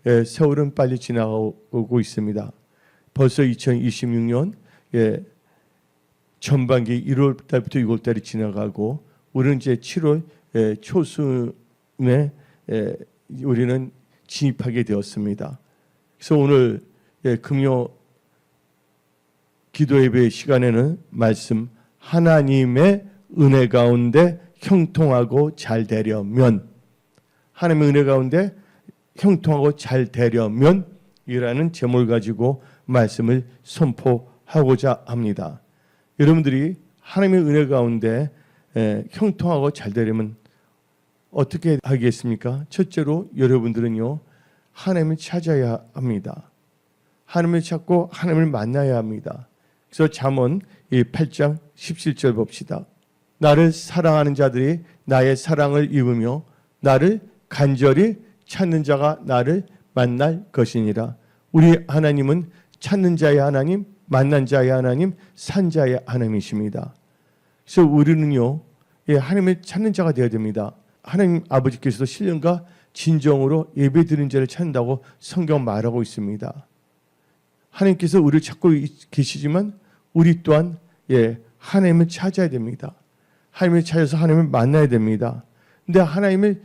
세월은 빨리 지나가고 있습니다. 벌써 2026년 전반기 1월 달부터 6월 달이 지나가고 우리는 이제 7월 초순에 우리는 진입하게 되었습니다. 그래서 오늘 금요 기도 예배 시간에는 말씀 하나님의 은혜 가운데 형통하고 잘 되려면, 하나님의 은혜 가운데 형통하고 잘 되려면 이라는 제목을 가지고 말씀을 선포하고자 합니다. 여러분들이 하나님의 은혜 가운데 형통하고 잘 되려면 어떻게 하겠습니까? 첫째로 여러분들은요, 하나님을 찾아야 합니다. 하나님을 찾고 하나님을 만나야 합니다. 그래서 잠언 8장 17절 봅시다. 나를 사랑하는 자들이 나의 사랑을 입으며 나를 간절히 찾는 자가 나를 만날 것이니라. 우리 하나님은 찾는 자의 하나님, 만난 자의 하나님, 산 자의 하나님이십니다. 그래서 우리는요, 하나님을 찾는 자가 되어야 됩니다. 하나님 아버지께서도 신령과 진정으로 예배드리는 자를 찾는다고 성경 말하고 있습니다. 하나님께서 우리를 찾고 계시지만 우리 또한 하나님을 찾아야 됩니다. 하나님을 찾아서 하나님을 만나야 됩니다. 근데 하나님을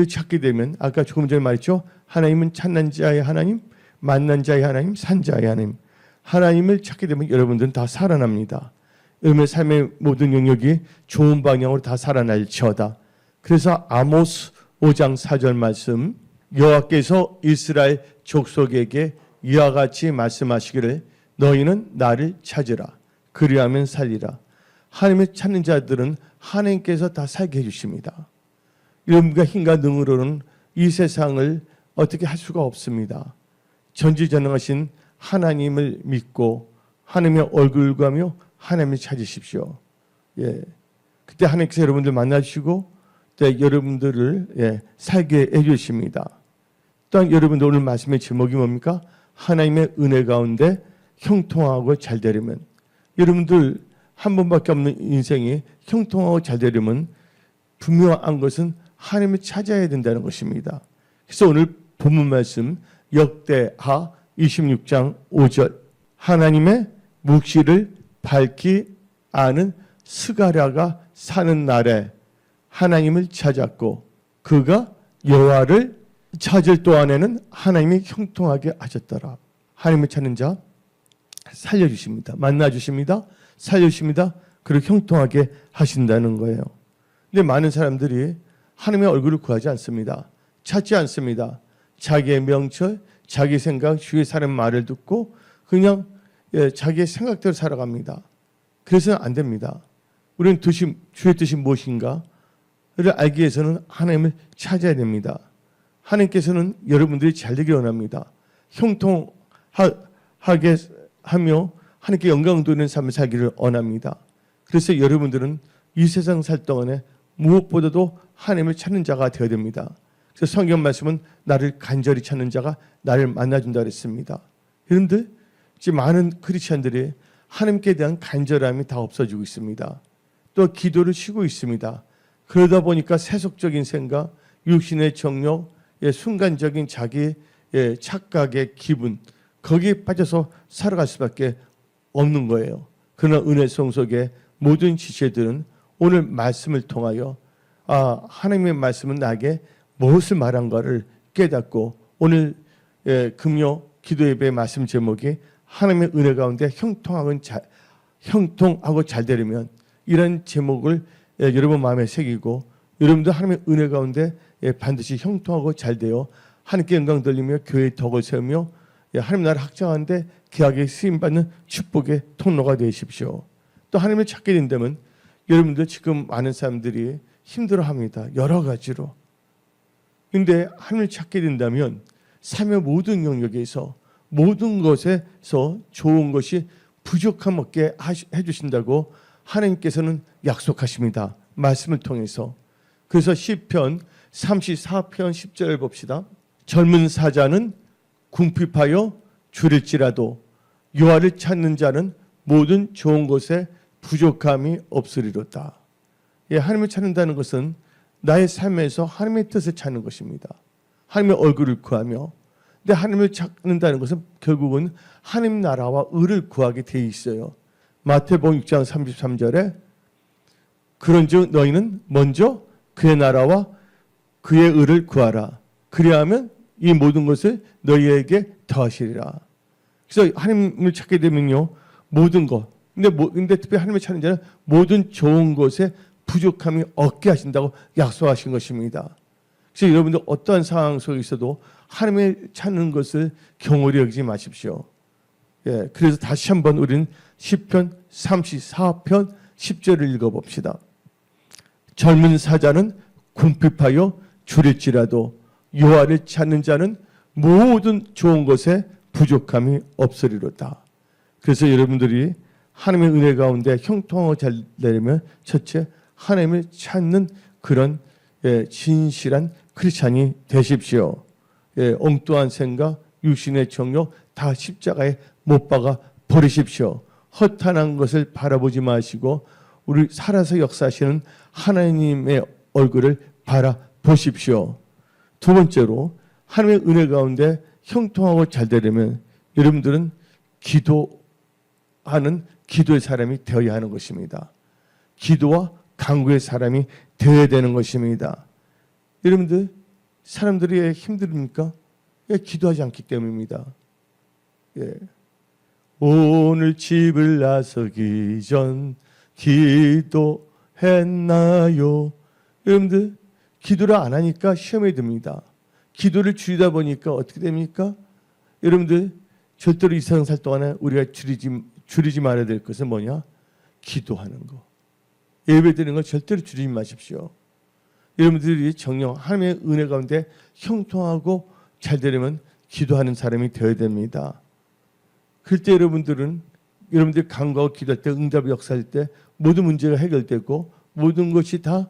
찾게 되면 아까 조금 전에 말했죠. 하나님은 찾는 자의 하나님, 만난 자의 하나님, 산 자의 하나님. 하나님을 찾게 되면 여러분들은 다 살아납니다. 여러분의 삶의 모든 영역이 좋은 방향으로 다 살아날지어다. 그래서 아모스 5장 4절 말씀, 여호와께서 이스라엘 족속에게 이와 같이 말씀하시기를 너희는 나를 찾으라. 그리하면 살리라. 하나님을 찾는 자들은 하나님께서 다 살게 해주십니다. 여러분과 힘과 능으로는 이 세상을 어떻게 할 수가 없습니다. 전지전능하신 하나님을 믿고 하나님의 얼굴을 구하며 하나님을 찾으십시오. 그때 하나님께서 여러분들 만나주시고 또 여러분들을 살게 해주십니다. 또한 여러분들 오늘 말씀의 제목이 뭡니까? 하나님의 은혜 가운데 형통하고 잘 되려면, 여러분들 한 번밖에 없는 인생이 형통하고 잘 되려면 분명한 것은 하나님을 찾아야 된다는 것입니다. 그래서 오늘 본문 말씀 역대하 26장 5절, 하나님의 묵시를 밝히 아는 스가랴가 사는 날에 하나님을 찾았고 그가 여호와를 찾을 동안에는 하나님이 형통하게 하셨더라. 하나님을 찾는 자 살려주십니다. 만나주십니다. 살려주십니다. 그리고 형통하게 하신다는 거예요. 근데 많은 사람들이 하나님의 얼굴을 구하지 않습니다. 찾지 않습니다. 자기의 명철, 자기 생각, 주위의 사람 말을 듣고 그냥 자기의 생각대로 살아갑니다. 그래서는 안 됩니다. 우리는 주의 뜻이 무엇인가를 알기 위해서는 하나님을 찾아야 됩니다. 하나님께서는 여러분들이 잘 되길 원합니다. 형통하게 하며 하나님께 영광 돌리는 삶을 살기를 원합니다. 그래서 여러분들은 이 세상 살 동안에 무엇보다도 하나님을 찾는 자가 되어야 됩니다. 그래서 성경 말씀은 나를 간절히 찾는 자가 나를 만나준다 그랬습니다. 여러분들 지금 많은 크리스천들이 하나님께 대한 간절함이 다 없어지고 있습니다. 또 기도를 쉬고 있습니다. 그러다 보니까 세속적인 생각, 육신의 정욕, 순간적인 자기 착각의 기분, 거기에 빠져서 살아갈 수밖에 없는 거예요. 그러나 은혜성 속의 모든 지체들은 오늘 말씀을 통하여 하나님의 말씀은 나에게 무엇을 말한가를 깨닫고 오늘 금요 기도 예배의 말씀 제목이 하나님의 은혜 가운데 형통하고 잘 되려면, 이런 제목을 여러분 마음에 새기고 여러분도 하나님의 은혜 가운데 반드시 형통하고 잘 되어 하나님께 영광 돌리며 교회의 덕을 세우며 하나님 나라를 확장하는데 귀하게 쓰임받는 축복의 통로가 되십시오. 또 하나님을 찾게 된다면 여러분들 지금 많은 사람들이 힘들어합니다. 여러 가지로. 그런데 하나님을 찾게 된다면 삶의 모든 영역에서 모든 것에서 좋은 것이 부족함 없게 해주신다고 하나님께서는 약속하십니다. 말씀을 통해서. 그래서 시편 34편 10절을 봅시다. 젊은 사자는 궁핍하여 줄일지라도 여호와를 찾는 자는 모든 좋은 것에 부족함이 없으리로다. 하나님을 찾는다는 것은 나의 삶에서 하나님의 뜻을 찾는 것입니다. 하나님의 얼굴을 구하며 근데 하나님을 찾는다는 것은 결국은 하나님 나라와 의를 구하게 돼 있어요. 마태복음 6장 33절에 그런즉 너희는 먼저 그의 나라와 그의 의를 구하라. 그리하면 이 모든 것을 너희에게 더하시리라. 그래서 하나님을 찾게 되면요, 모든 것. 근데 특별히 하나님을 찾는 자는 모든 좋은 것에 부족함이 없게 하신다고 약속하신 것입니다. 그래서 여러분들 어떠한 상황 속에 있어도 하나님을 찾는 것을 경홀히 여기지 마십시오. 예, 그래서 다시 한번 우리는 시편 34편 10절을 읽어봅시다. 젊은 사자는 궁핍하여 줄일지라도 여호와를 찾는 자는 모든 좋은 것에 부족함이 없으리로다. 그래서 여러분들이 하나님의 은혜 가운데 형통하고 잘 되려면 첫째, 하나님을 찾는 그런 진실한 크리스찬이 되십시오. 엉뚱한 생각, 육신의 정욕 다 십자가에 못 박아 버리십시오. 허탄한 것을 바라보지 마시고 우리 살아서 역사하시는 하나님의 얼굴을 바라보십시오. 두 번째로 하나님의 은혜 가운데 형통하고 잘 되려면 여러분들은 기도하는 기도의 사람이 되어야 하는 것입니다. 기도와 간구의 사람이 되어야 되는 것입니다. 여러분들 사람들이 왜 힘듭니까? 왜 기도하지 않기 때문입니다. 예. 오늘 집을 나서기 전 기도했나요? 여러분들 기도를 안 하니까 시험에 듭니다. 기도를 줄이다 보니까 어떻게 됩니까? 여러분들 절대로 이 세상 살 동안에 우리가 줄이지 말아야 될 것은 뭐냐? 기도하는 거. 예배 드리는 거 절대로 줄이지 마십시오. 여러분들이 정령 하나님의 은혜 가운데 형통하고 잘 되려면 기도하는 사람이 되어야 됩니다. 그럴 때 여러분들이 간구하고 기도할 때 응답이 역사할 때 모든 문제가 해결되고 모든 것이 다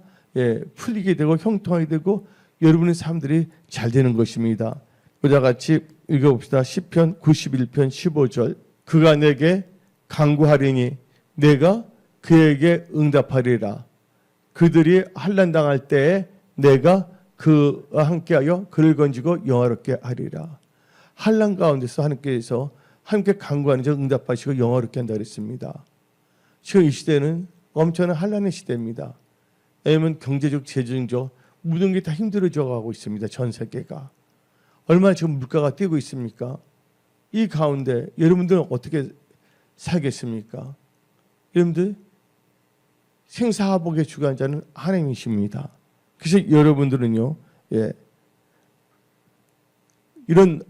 풀리게 되고 형통하게 되고 여러분의 삶들이 잘 되는 것입니다. 보다 같이 읽어봅시다. 시편 91편 15절. 그가 내게 간구하리니 내가 그에게 응답하리라. 그들이 환난당할 때에 내가 그와 함께하여 그를 건지고 영화롭게 하리라. 환난 가운데서 하나님께서 함께 간구하는 자 응답하시고 영화롭게 한다 그랬습니다. 지금 이 시대는 엄청난 환난의 시대입니다. 왜냐하면 경제적, 재정적 모든 게 다 힘들어져 가고 있습니다. 전 세계가. 얼마나 지금 물가가 뛰고 있습니까? 이 가운데 여러분들은 어떻게 살겠습니까? 여러분들 생사화복의 주관자는 하나님이십니다. 그래서 여러분들은요, 이런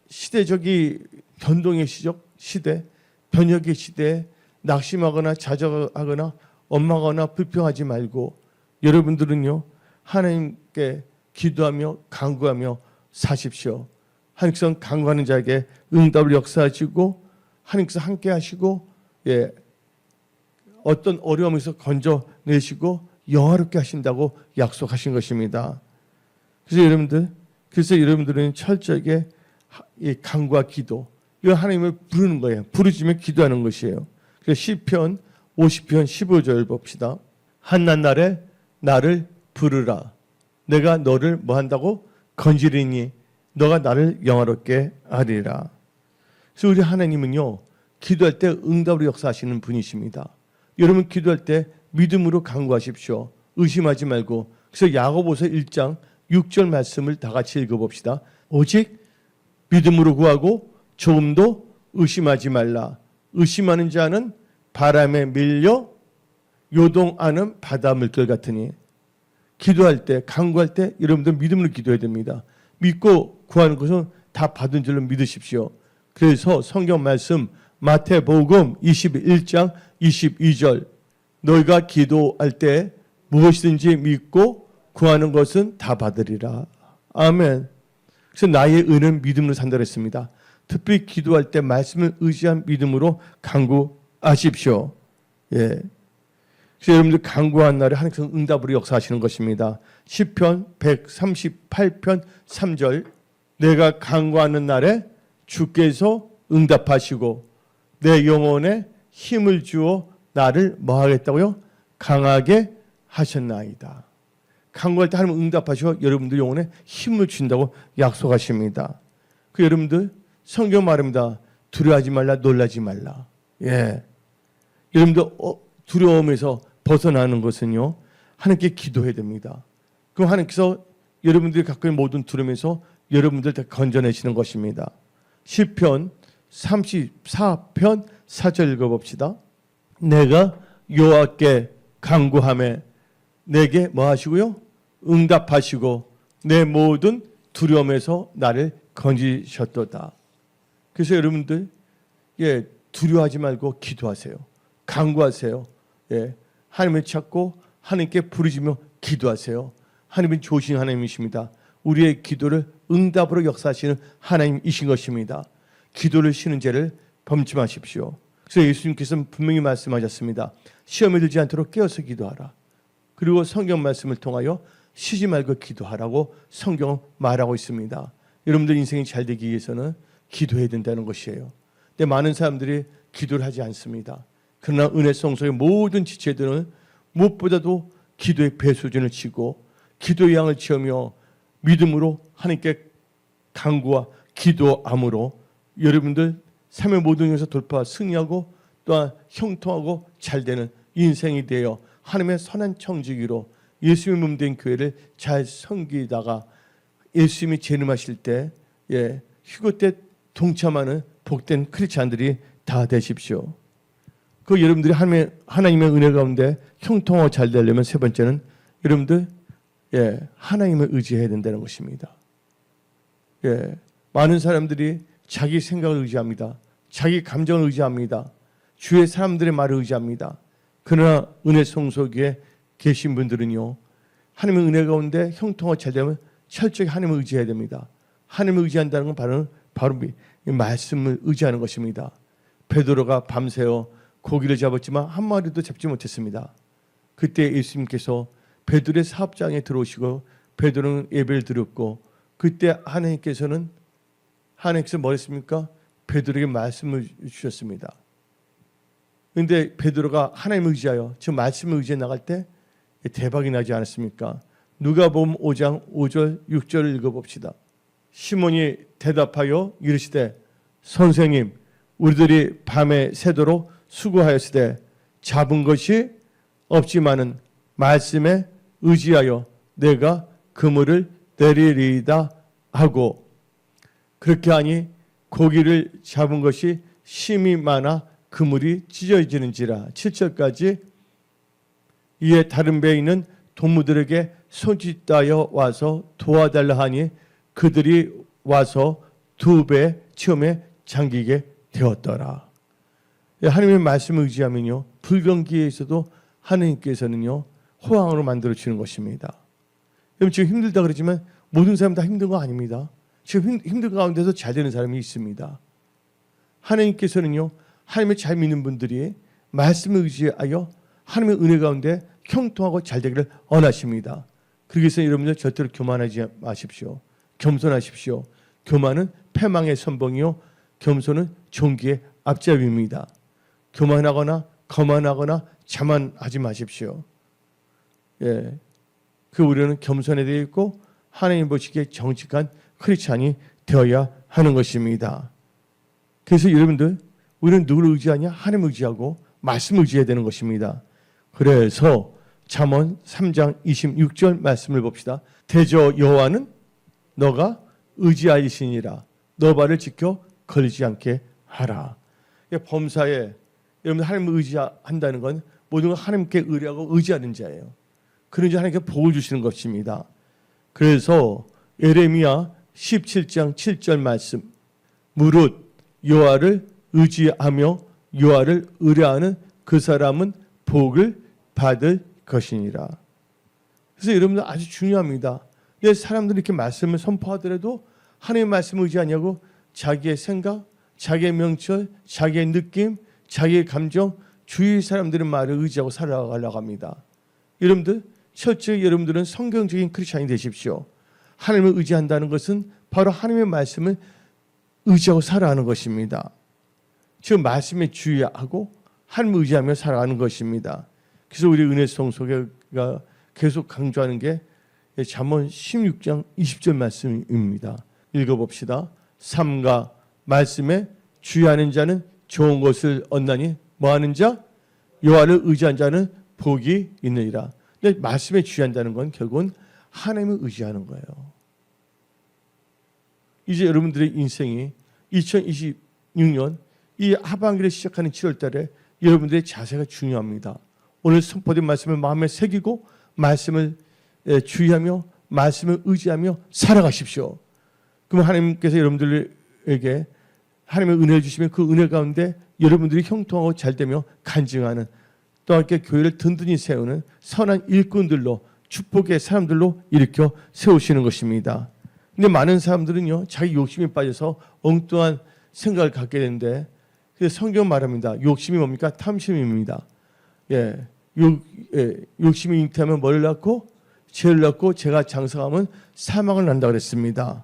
시대적인 변동의 시대, 변혁의 시대에 낙심하거나 좌절하거나 원망하거나 불평하지 말고 여러분들은요, 하나님께 기도하며 간구하며 사십시오. 하나님께서 간구하는 자에게 응답을 역사하시고 하나님께서 함께 하시고 어떤 어려움에서 건져내시고 영화롭게 하신다고 약속하신 것입니다. 그래서 여러분들은 철저하게 이 간구와 기도, 이 하나님을 부르는 거예요. 부르짖으며 기도하는 것이에요. 그래서 시편 50편 15절 봅시다. 한낱 날에 나를 부르라. 내가 너를 뭐 한다고? 건지리니 너가 나를 영화롭게 하리라. 그래서 우리 하나님은요, 기도할 때 응답으로 역사하시는 분이십니다. 여러분 기도할 때 믿음으로 간구하십시오. 의심하지 말고. 그래서 야고보서 1장 6절 말씀을 다 같이 읽어봅시다. 오직 믿음으로 구하고 조금도 의심하지 말라. 의심하는 자는 바람에 밀려 요동하는 바다 물결 같으니. 기도할 때, 간구할 때 여러분들 믿음으로 기도해야 됩니다. 믿고 구하는 것은 다 받은 줄로 믿으십시오. 그래서 성경 말씀 마태복음 21장 22절 너희가 기도할 때 무엇이든지 믿고 구하는 것은 다 받으리라. 아멘. 그래서 나의 의는 믿음으로 산다 했습니다. 특별히 기도할 때 말씀을 의지한 믿음으로 간구하십시오. 예. 그래서 여러분들 간구한 날에 하나님께서 응답으로 역사하시는 것입니다. 시편 138편 3절 내가 간구하는 날에 주께서 응답하시고 내 영혼에 힘을 주어 나를 뭐 하겠다고요? 강하게 하셨나이다. 간구할 때 하나님 응답하시고 여러분들 영혼에 힘을 준다고 약속하십니다. 그 여러분들 성경 말합니다. 두려워하지 말라, 놀라지 말라. 예. 여러분들 두려움에서 벗어나는 것은요, 하나님께 기도해야 됩니다. 그럼 하나님께서 여러분들이 갖고 있는 모든 두려움에서 여러분들 다 건져내시는 것입니다. 시편 34편 4절 읽어봅시다. 내가 여호와께 간구하매 내게 뭐 하시고요? 응답하시고 내 모든 두려움에서 나를 건지셨도다. 그래서 여러분들 두려워하지 말고 기도하세요. 간구하세요. 하나님을 찾고 하나님께 부르짖으며 기도하세요. 하나님은 좋으신 하나님이십니다. 우리의 기도를 응답으로 역사하시는 하나님이신 것입니다. 기도를 쉬는 죄를 범치 마십시오. 그래서 예수님께서는 분명히 말씀하셨습니다. 시험에 들지 않도록 깨어서 기도하라. 그리고 성경 말씀을 통하여 쉬지 말고 기도하라고 성경은 말하고 있습니다. 여러분들 인생이 잘 되기 위해서는 기도해야 된다는 것이에요. 근데 많은 사람들이 기도를 하지 않습니다. 그러나 은혜 성소의 모든 지체들은 무엇보다도 기도의 배수진을 치고 기도의 양을 치우며 믿음으로 하나님께 간구와 기도함으로 여러분들 삶의 모든 것에서 돌파 승리하고 또한 형통하고 잘되는 인생이 되어 하나님의 선한 청지기로 예수님의 몸된 교회를 잘 섬기다가 예수님이 재림하실 때 휴거 때 동참하는 복된 크리스찬들이 다 되십시오. 그 여러분들이 하나님의 은혜 가운데 형통하고 잘 되려면 세 번째는 여러분들 하나님을 의지해야 된다는 것입니다. 많은 사람들이 자기 생각을 의지합니다. 자기 감정을 의지합니다. 주위의 사람들의 말을 의지합니다. 그러나 은혜 성소기에 계신 분들은요, 하나님의 은혜 가운데 형통하고 잘 되면 철저히 하나님을 의지해야 됩니다. 하나님을 의지한다는 건 바로 이 말씀을 의지하는 것입니다. 베드로가 밤새워 고기를 잡았지만 한 마리도 잡지 못했습니다. 그때 예수님께서 베드로의 사업장에 들어오시고 베드로는 예배를 드렸고 그때 하나님께서 뭐 했습니까? 베드로에게 말씀을 주셨습니다. 그런데 베드로가 하나님을 의지하여 저 말씀을 의지해 나갈 때 대박이 나지 않았습니까? 누가복음 5장 5절 6절을 읽어봅시다. 시몬이 대답하여 이르시되 선생님 우리들이 밤에 새도록 수고하였으되 잡은 것이 없지만은 말씀에 의지하여 내가 그물을 내리리이다 하고 그렇게 하니 고기를 잡은 것이 심이 많아 그물이 찢어지는지라. 7절까지 이에 다른 배에 있는 동무들에게 손짓하여 와서 도와달라 하니 그들이 와서 두 배 처음에 잠기게 되었더라. 하나님의 말씀을 의지하면요 불경기에서도 하나님께서는요 호황으로 만들어 주는 것입니다. 여러분 지금 힘들다 그러지만 모든 사람 다 힘든 거 아닙니다. 지금 힘든 가운데서 잘 되는 사람이 있습니다. 하나님께서는요 하나님을 잘 믿는 분들이 말씀을 의지하여 하나님의 은혜 가운데 형통하고 잘 되기를 원하십니다. 그래서 여러분들 절대로 교만하지 마십시오. 겸손하십시오. 교만은 패망의 선봉이요 겸손은 존귀의 앞잡이입니다. 교만하거나 거만하거나 자만하지 마십시오. 그 우리는 겸손에 되어 있고 하나님 보시기에 정직한 크리스찬이 되어야 하는 것입니다. 그래서 여러분들 우리는 누구를 의지하냐? 하나님을 의지하고 말씀을 의지해야 되는 것입니다. 그래서 잠언 3장 26절 말씀을 봅시다. 대저 여호와는 너가 의지하시니라. 너 발을 지켜 걸리지 않게 하라. 범사에 여러분들 하나님을 의지한다는 건 모든 걸 하나님께 의뢰하고 의지하는 자예요. 그런 자 하나님께 복을 주시는 것입니다. 그래서 예레미야 17장 7절 말씀 무릇 여호와를 의지하며 여호와를 의뢰하는 그 사람은 복을 받을 것이니라. 그래서 여러분들 아주 중요합니다. 사람들이 이렇게 말씀을 선포하더라도 하나님의 말씀을 의지하냐고 자기의 생각, 자기의 명철, 자기의 느낌, 자기의 감정, 주위 사람들의 말을 의지하고 살아가려고 합니다. 여러분들 철저히 여러분들은 성경적인 크리스찬이 되십시오. 하나님을 의지한다는 것은 바로 하나님의 말씀을 의지하고 살아가는 것입니다. 지금 말씀에 주의하고 하나님을 의지하며 살아가는 것입니다. 그래서 우리 은혜 성소가 계속 강조하는 게 잠언 16장 20절 말씀입니다. 읽어봅시다. 삼가 말씀에 주의하는 자는 좋은 것을 얻나니 뭐하는 자? 여호와를 의지한 자는 복이 있느니라. 근데 말씀에 주의한다는 건 결국은 하나님을 의지하는 거예요. 이제 여러분들의 인생이 2026년 이 하반기를 시작하는 7월 달에 여러분들의 자세가 중요합니다. 오늘 선포된 말씀을 마음에 새기고 말씀을 주의하며 말씀을 의지하며 살아가십시오. 그럼 하나님께서 여러분들에게 하나님의 은혜를 주시면 그 은혜 가운데 여러분들이 형통하고 잘되며 간증하는 또 함께 교회를 든든히 세우는 선한 일꾼들로 축복의 사람들로 일으켜 세우시는 것입니다. 근데 많은 사람들은요 자기 욕심에 빠져서 엉뚱한 생각을 갖게 되는데 그래서 성경 말합니다. 욕심이 뭡니까? 탐심입니다. 욕심이 잉태하면 뭐를 낳고 죄를 낳고 죄가 장성하면 사망을 낳는다 그랬습니다.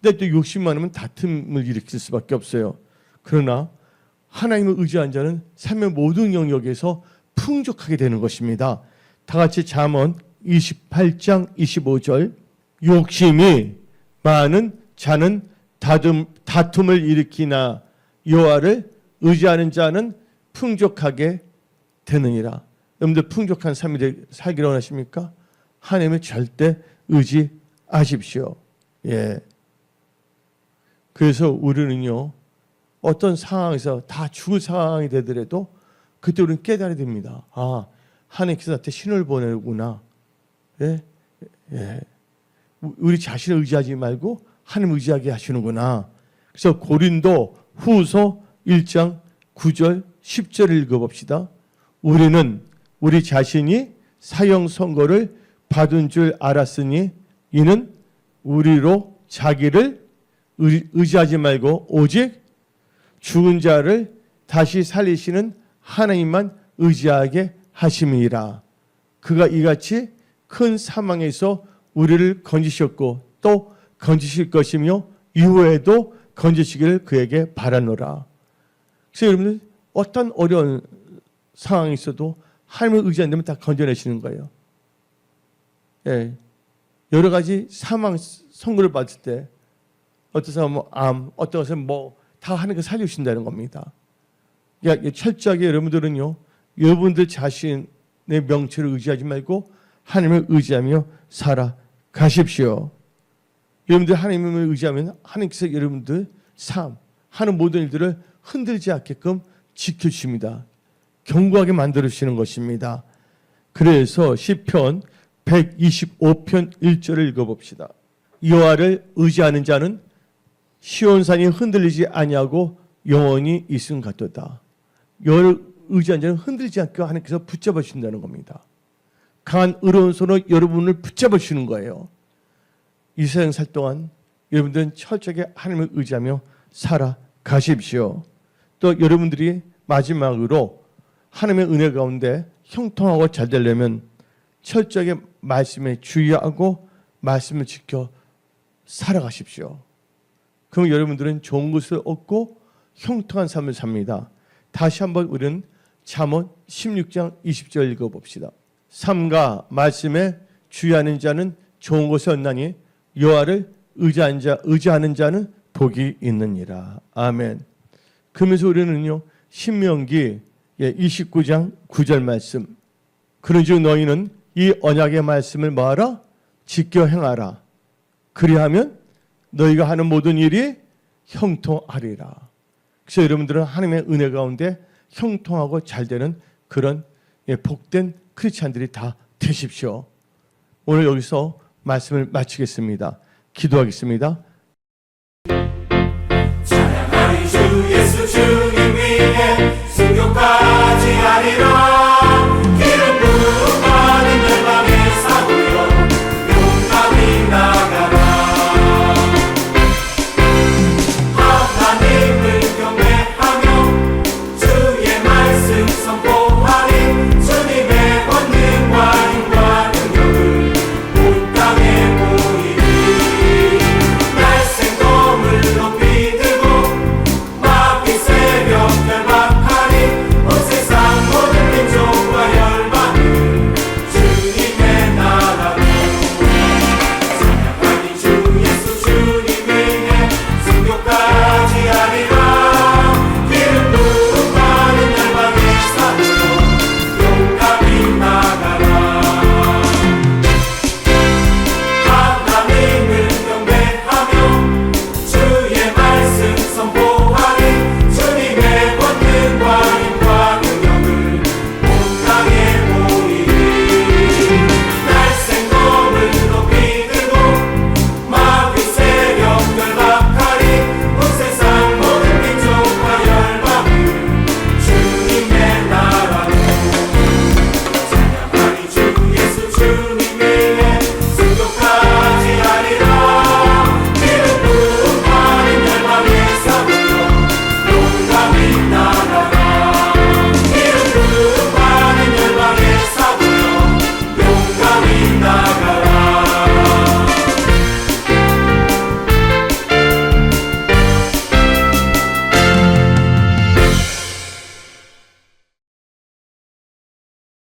근데 또 욕심 많으면 다툼을 일으킬 수밖에 없어요. 그러나 하나님을 의지한 자는 삶의 모든 영역에서 풍족하게 되는 것입니다. 다 같이 잠언 28장 25절 욕심이 많은 자는 다툼을 일으키나 여호와를 의지하는 자는 풍족하게 되느니라. 여러분들 풍족한 삶을 살기를 원하십니까? 하나님을 절대 의지하십시오. 그래서 우리는요 어떤 상황에서 다 죽을 상황이 되더라도 그때 우리는 깨달아야 됩니다. 아, 하나님께서 나한테 신호를 보내구나. 우리 자신을 의지하지 말고 하나님 의지하게 하시는구나. 그래서 고린도 후서 1장 9절 10절을 읽어봅시다. 우리는 우리 자신이 사형 선고를 받은 줄 알았으니 이는 우리로 자기를 의지하지 말고 오직 죽은 자를 다시 살리시는 하나님만 의지하게 하심이라. 그가 이같이 큰 사망에서 우리를 건지셨고 또 건지실 것이며 이후에도 건지시기를 그에게 바라노라. 그래서 여러분들 어떤 어려운 상황이 있어도 하나님을 의지한다면 다 건져내시는 거예요. 여러 가지 사망 선고를 받을 때 어떤 사람은 암, 어떤 것은 다 하나님께 살려주신다는 겁니다. 철저하게 여러분들은요 여러분들 자신의 명체를 의지하지 말고 하나님을 의지하며 살아가십시오. 여러분들 하나님을 의지하면 하나님께서 여러분들 삶 하는 모든 일들을 흔들지 않게끔 지켜주십니다. 견고하게 만들어주시는 것입니다. 그래서 시편 125편 1절을 읽어봅시다. 여호와를 의지하는 자는 시온산이 흔들리지 아니하고 영원히 있음 같도다. 여호와를 의지하는 자는 흔들리지 않고 하나님께서 붙잡아 주신다는 겁니다. 강한 의로운 손으로 여러분을 붙잡아 주시는 거예요. 이 세상 살 동안 여러분들은 철저하게 하나님을 의지하며 살아가십시오. 또 여러분들이 마지막으로 하나님의 은혜 가운데 형통하고 잘 되려면 철저하게 말씀에 주의하고 말씀을 지켜 살아가십시오. 그럼 여러분들은 좋은 것을 얻고 형통한 삶을 삽니다. 다시 한번 우리는 잠언 16장 20절 읽어봅시다. 삼가 말씀에 주의하는 자는 좋은 것을 얻나니 여호와를 의지하는 자는 복이 있느니라. 아멘. 그러면서 우리는요 신명기 29장 9절 말씀. 그런즉 너희는 이 언약의 말씀을 뭐하라? 지켜 행하라. 그리하면 너희가 하는 모든 일이 형통하리라. 그래서 여러분들은 하나님의 은혜 가운데 형통하고 잘되는 그런 복된 크리스찬들이 다 되십시오. 오늘 여기서 말씀을 마치겠습니다. 기도하겠습니다. 찬양하리 주 예수 주님 위에 순교파